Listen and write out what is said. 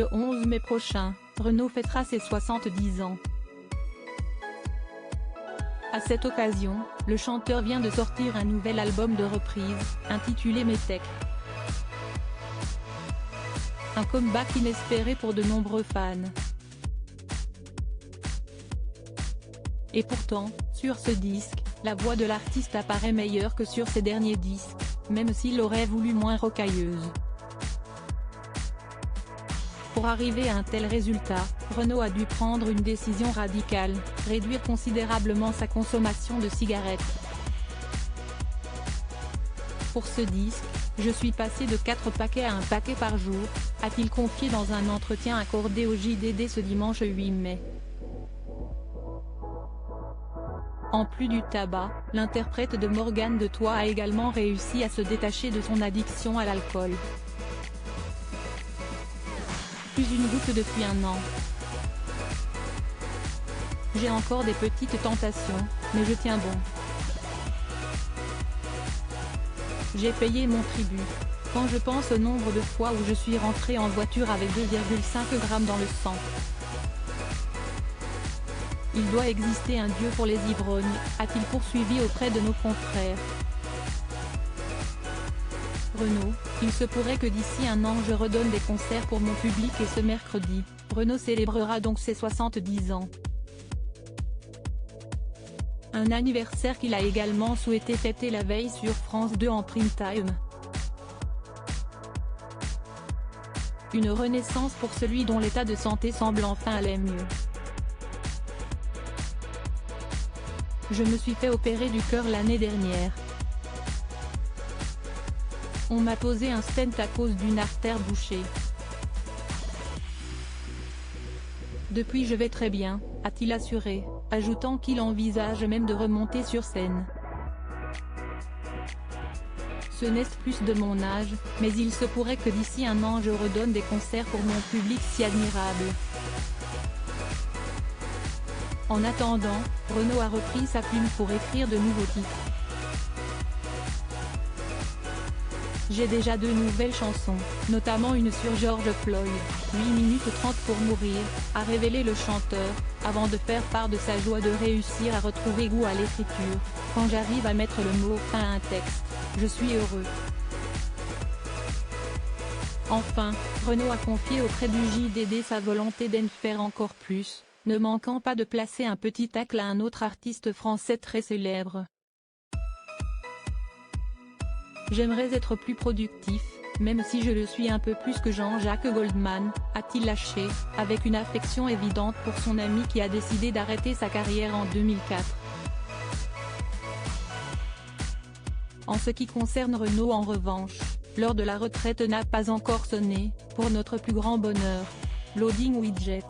Le 11 mai prochain, Renaud fêtera ses 70 ans. À cette occasion, le chanteur vient de sortir un nouvel album de reprises, intitulé Métèque. Un comeback inespéré pour de nombreux fans. Et pourtant, sur ce disque, la voix de l'artiste apparaît meilleure que sur ses derniers disques, même s'il aurait voulu moins rocailleuse. Pour arriver à un tel résultat, Renaud a dû prendre une décision radicale, réduire considérablement sa consommation de cigarettes. Pour ce disque, je suis passé de 4 paquets à 1 paquet par jour, a-t-il confié dans un entretien accordé au JDD ce dimanche 8 mai. En plus du tabac, l'interprète de Morgane de Toi a également réussi à se détacher de son addiction à l'alcool. Plus une goutte depuis 1 an. J'ai encore des petites tentations, mais je tiens bon. J'ai payé mon tribut. Quand je pense au nombre de fois où je suis rentré en voiture avec 2,5 grammes dans le sang. Il doit exister un Dieu pour les ivrognes, a-t-il poursuivi auprès de nos confrères. Renaud, il se pourrait que d'ici 1 an je redonne des concerts pour mon public et ce mercredi, Renaud célébrera donc ses 70 ans. Un anniversaire qu'il a également souhaité fêter la veille sur France 2 en prime time. Une renaissance pour celui dont l'état de santé semble enfin aller mieux. Je me suis fait opérer du cœur l'année dernière. On m'a posé un stent à cause d'une artère bouchée. Depuis je vais très bien, a-t-il assuré, ajoutant qu'il envisage même de remonter sur scène. Ce n'est plus de mon âge, mais il se pourrait que d'ici 1 an je redonne des concerts pour mon public si admirable. En attendant, Renaud a repris sa plume pour écrire de nouveaux titres. J'ai déjà 2 nouvelles chansons, notamment une sur George Floyd, 8 minutes 30 pour mourir, a révélé le chanteur, avant de faire part de sa joie de réussir à retrouver goût à l'écriture. Quand j'arrive à mettre le mot fin à un texte, je suis heureux. Enfin, Renaud a confié auprès du JDD sa volonté d'en faire encore plus, ne manquant pas de placer un petit tacle à un autre artiste français très célèbre. J'aimerais être plus productif, même si je le suis un peu plus que Jean-Jacques Goldman, a-t-il lâché, avec une affection évidente pour son ami qui a décidé d'arrêter sa carrière en 2004. En ce qui concerne Renaud en revanche, l'heure de la retraite n'a pas encore sonné, pour notre plus grand bonheur. Loading Widget.